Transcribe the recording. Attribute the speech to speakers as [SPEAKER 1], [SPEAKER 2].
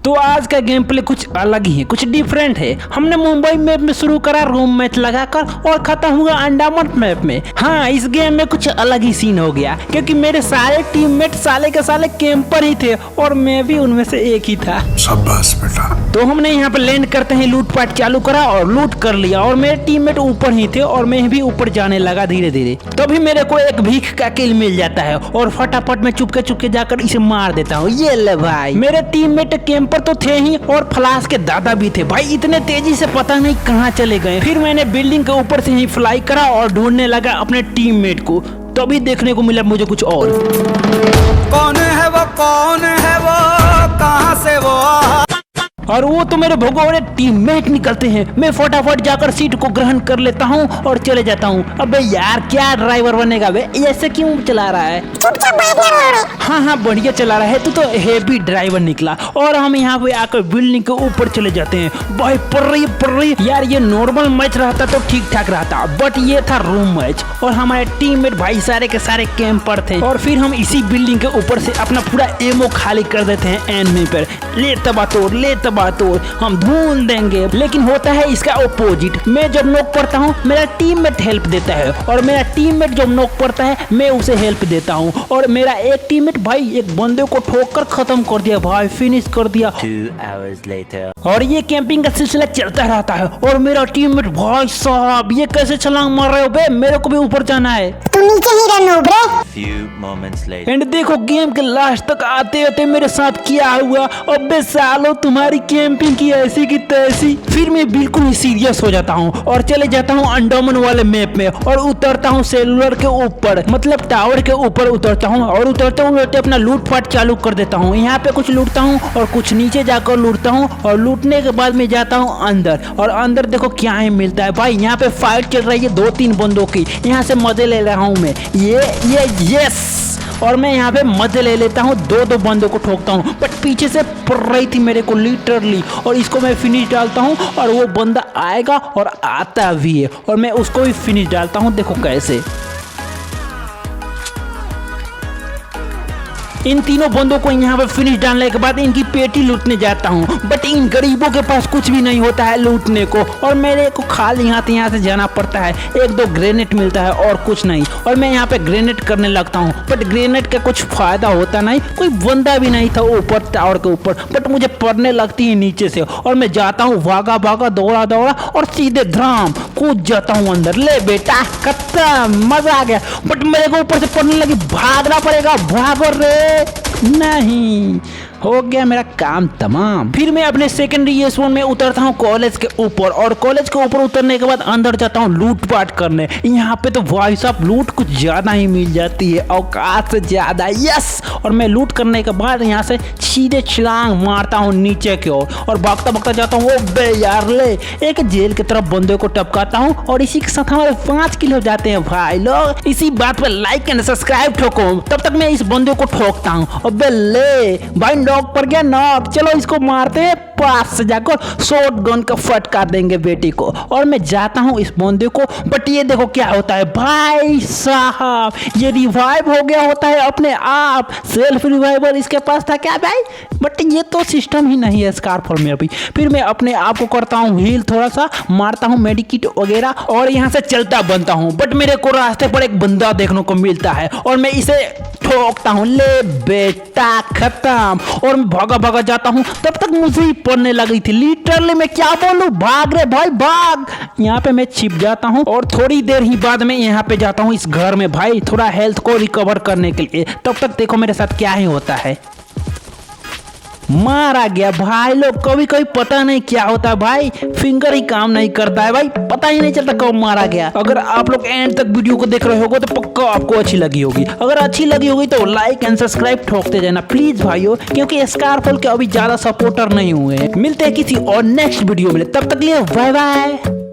[SPEAKER 1] तो आज का गेम प्ले कुछ अलग ही है, कुछ डिफरेंट है। हमने मुंबई मैप में शुरू करा रूम मैच लगाकर और खत्म हुआ अंडमान मैप में। हाँ, इस गेम में कुछ अलग ही सीन हो गया क्योंकि मेरे सारे टीममेट साले के साले कैंपर ही थे और मैं भी उनमें से एक ही था।
[SPEAKER 2] शाबाश बेटा।
[SPEAKER 1] तो हमने यहाँ पे लैंड करते ही लूटपाट चालू करा और लूट कर लिया और मेरे टीममेट ऊपर ही थे और मैं भी ऊपर जाने लगा धीरे धीरे। तभी मेरे को एक भीख का किल मिल जाता है और फटाफट में चुपके चुपके जाकर इसे मार देता हूँ। ये ले भाई, मेरे टीममेट कैंपर तो थे ही और फ्लाश के दादा भी थे भाई। इतने तेजी से पता नहीं कहाँ चले गए। फिर मैंने बिल्डिंग के ऊपर से ही फ्लाई करा और ढूंढने लगा अपने टीममेट को। तभी देखने को मिला मुझे कुछ और।
[SPEAKER 3] कौन है वो, कहाँ से वो
[SPEAKER 1] और वो तो मेरे भगोड़े टीममेट निकलते हैं। मैं फटाफट जाकर सीट को ग्रहण कर लेता हूँ और चले जाता हूँ। अबे यार, क्या ड्राइवर बनेगा बे, ऐसे क्यों चला रहा है? हाँ, बढ़िया चला रहा है। तू तो हेवी ड्राइवर निकला। और हम यहाँ पे आकर बिल्डिंग के ऊपर चले जाते हैं। भाई पड़ रही यार। ये नॉर्मल मैच रहता तो ठीक ठाक रहता, बट ये था रूम मैच और हमारे टीममेट भाई सारे के सारे कैंपर थे। और फिर हम इसी बिल्डिंग के ऊपर से अपना पूरा एमओ खाली कर देते हैं एनिमी पर। ले तबा तोड़, हम ढूंढ देंगे। लेकिन होता है इसका ऑपोजिट। मैं जब नॉक पड़ता हूँ मेरा टीममेट हेल्प देता है और मेरा टीममेट जब नॉक पड़ता है मैं उसे हेल्प देता हूँ। और मेरा एक टीममेट भाई एक बंदे को ठोक कर खत्म कर दिया भाई, फिनिश कर दिया।
[SPEAKER 4] 2 hours later.
[SPEAKER 1] और ये कैंपिंग का सिलसिला चलता रहता है। और मेरा टीममेट भाई साहब ये कैसे छलांग मार रहे हो बे, मेरे को भी ऊपर जाना है।
[SPEAKER 5] तू नीचे ही रहना bro.
[SPEAKER 4] Few moments later.
[SPEAKER 1] And देखो गेम के लास्ट तक आते आते मेरे साथ क्या हुआ। अबे सालो, तुम्हारी कैंपिंग की ऐसी की तैसी। फिर मैं बिल्कुल ही सीरियस हो जाता हूँ और चले जाता हूँ अंडमान वाले मैप में और उतरता हूँ सेलुलर के ऊपर, मतलब टावर के ऊपर उतरता हूँ। और उतरते हुए अपना लूटपाट चालू कर देता हूँ। यहाँ पे कुछ लूटता हूँ और कुछ नीचे जाकर लूटता हूँ और लूटने के बाद मैं जाता हूँ अंदर। और अंदर देखो क्या ही मिलता है भाई। यहाँ पे फाइट चल रही है 2-3 बंदों की। यहाँ से मजे ले रहा हूँ मैं। ये यस। और मैं यहाँ पे मजे ले लेता हूँ, 2 बंदों को ठोकता हूँ। बट पीछे से पड़ रही थी मेरे को लिटरली। और इसको मैं फिनिश डालता हूँ और वो बंदा आएगा और आता भी है और मैं उसको भी फिनिश डालता हूँ। देखो कैसे। इन तीनों बंदों को यहाँ पे फिनिश डालने के बाद इनकी पेटी लूटने जाता हूँ। बट इन गरीबों के पास कुछ भी नहीं होता है लूटने को और मेरे को खाली यहाँ से जाना पड़ता है। 1-2 ग्रेनेड मिलता है और कुछ नहीं। और मैं यहाँ पे ग्रेनेड करने लगता हूँ बट ग्रेनेड का कुछ फायदा होता नहीं। कोई बंदा भी नहीं था ऊपर टावर के ऊपर, बट मुझे पड़ने लगती है नीचे से। और मैं जाता हूँ भागा दौड़ा और सीधे धराम कूद जाता हूँ अंदर। ले बेटा खत्म, मजा आ गया। बट मेरे को ऊपर से पड़ने लगी, भागना पड़ेगा। भागो रे। नहीं, हो गया मेरा काम तमाम। फिर मैं अपने सेकेंडरी एस1 में उतरता हूँ कॉलेज के ऊपर। और कॉलेज के ऊपर उतरने के बाद अंदर जाता हूँ लूटपाट करने। यहाँ पे तो भाई साहब लूट कुछ ज्यादा ही मिल जाती है, औकात से ज्यादा। यस। और मैं लूट करने के बाद यहाँ से सीधे छलांग मारता हूँ नीचे की ओर और भागता जाता हूँ। बे यार, ले एक जेल की तरफ बंदे को टपकाता हूँ और इसी के साथ हमारे 5 किल हो जाते हैं भाई लोग। इसी बात पर लाइक एंड सब्सक्राइब ठोको। तब तक मैं इस बंदे को ठोकता हूँ। अबे ले भाई, नॉक पर गया नॉक। चलो इसको मारते हैं, पास से जाकर शॉर्ट गन का फटकार देंगे बेटी को। और मैं जाता हूँ इस बंदे को। बट ये देखो क्या होता है भाई साहब, ये रिवाइव हो गया होता है अपने आप। सेल्फ रिवाइवल इसके पास था क्या भाई? बट ये तो सिस्टम ही नहीं है स्कारफॉल में अभी। फिर मैं अपने आप को करता हूँ हील, थोड़ा सा मारता हूँ मेडिकिट वगैरह और यहाँ से चलता बनता हूँ। बट मेरे को रास्ते पर एक बंदा देखने को मिलता है और मैं इसे ठोकता हूँ। ले बेटा खत्म। और मैं भागा जाता हूँ। तब तक मुझे ही पड़ने लगी थी लिटरली। मैं क्या बोलूं, भाग रे भाई भाग। यहाँ पे मैं छिप जाता हूँ और थोड़ी देर ही बाद में यहाँ पे जाता हूँ इस घर में भाई, थोड़ा हेल्थ को रिकवर करने के लिए। तब तक देखो मेरे साथ क्या ही होता है। मारा गया भाई लोग। कभी पता नहीं क्या होता है भाई, फिंगर ही काम नहीं करता है भाई, पता ही नहीं चलता कब मारा गया। अगर आप लोग एंड तक वीडियो को देख रहे होगे तो पक्का आपको अच्छी लगी होगी। अगर अच्छी लगी होगी तो लाइक एंड सब्सक्राइब ठोकते जाना प्लीज भाइयों, क्योंकि स्कारफॉल के अभी ज्यादा सपोर्टर नहीं हुए हैं। मिलते हैं किसी और नेक्स्ट वीडियो में, तब तक लिए बाय बाय।